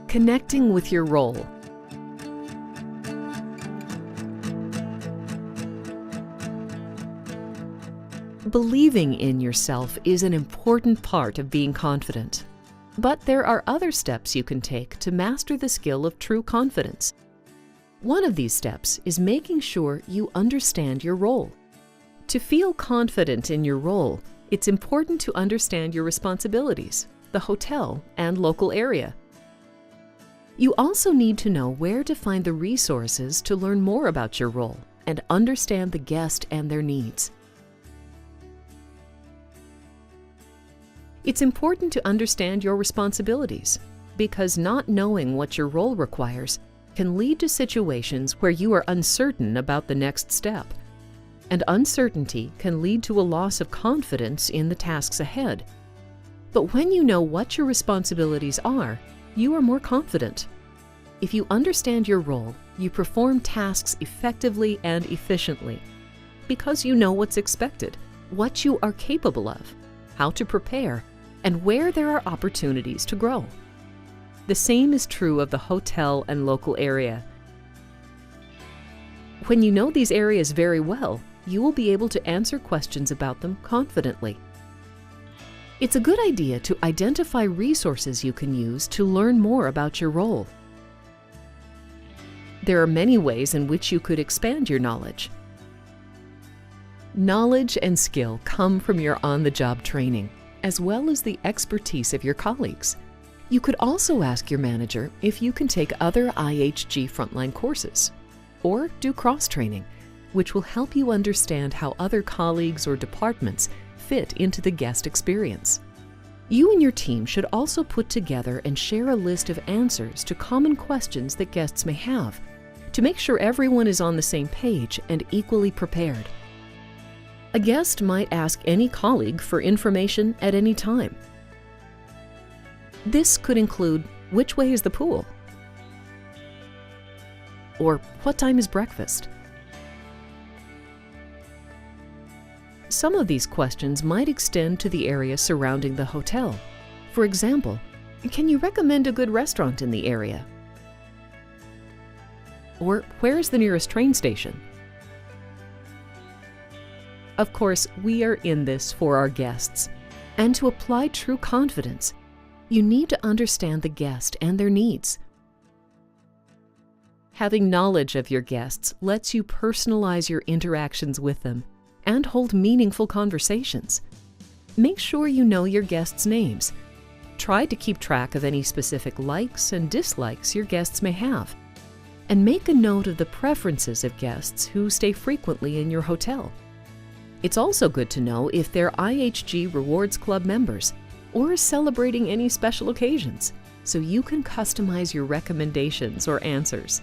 Connecting with your role. Believing in yourself is an important part of being confident. But there are other steps you can take to master the skill of true confidence. One of these steps is making sure you understand your role. To feel confident in your role, it's important to understand your responsibilities, the hotel, and local area. You also need to know where to find the resources to learn more about your role and understand the guest and their needs. It's important to understand your responsibilities, because not knowing what your role requires can lead to situations where you are uncertain about the next step. And uncertainty can lead to a loss of confidence in the tasks ahead. But when you know what your responsibilities are, you are more confident. If you understand your role, you perform tasks effectively and efficiently, because you know what's expected, what you are capable of, how to prepare, and where there are opportunities to grow. The same is true of the hotel and local area. When you know these areas very well, you will be able to answer questions about them confidently. It's a good idea to identify resources you can use to learn more about your role. There are many ways in which you could expand your knowledge. Knowledge and skill come from your on-the-job training, as well as the expertise of your colleagues. You could also ask your manager if you can take other IHG frontline courses, or do cross-training, which will help you understand how other colleagues or departments fit into the guest experience. You and your team should also put together and share a list of answers to common questions that guests may have, to make sure everyone is on the same page and equally prepared. A guest might ask any colleague for information at any time. This could include, which way is the pool? Or what time is breakfast? Some of these questions might extend to the area surrounding the hotel. For example, can you recommend a good restaurant in the area? Or where is the nearest train station? Of course, we are in this for our guests. And to apply true confidence, you need to understand the guest and their needs. Having knowledge of your guests lets you personalize your interactions with them and hold meaningful conversations. Make sure you know your guests' names. Try to keep track of any specific likes and dislikes your guests may have. And make a note of the preferences of guests who stay frequently in your hotel. It's also good to know if they're IHG Rewards Club members or celebrating any special occasions, so you can customize your recommendations or answers.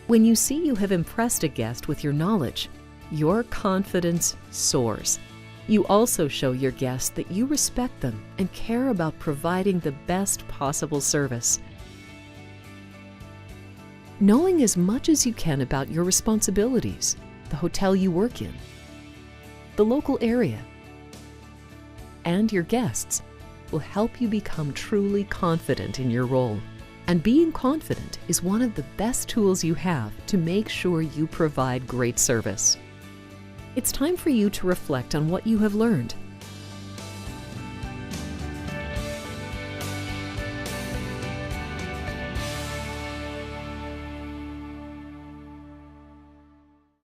When you see you have impressed a guest with your knowledge, your confidence soars. You also show your guests that you respect them and care about providing the best possible service. Knowing as much as you can about your responsibilities, the hotel you work in, the local area, and your guests will help you become truly confident in your role. And being confident is one of the best tools you have to make sure you provide great service. It's time for you to reflect on what you have learned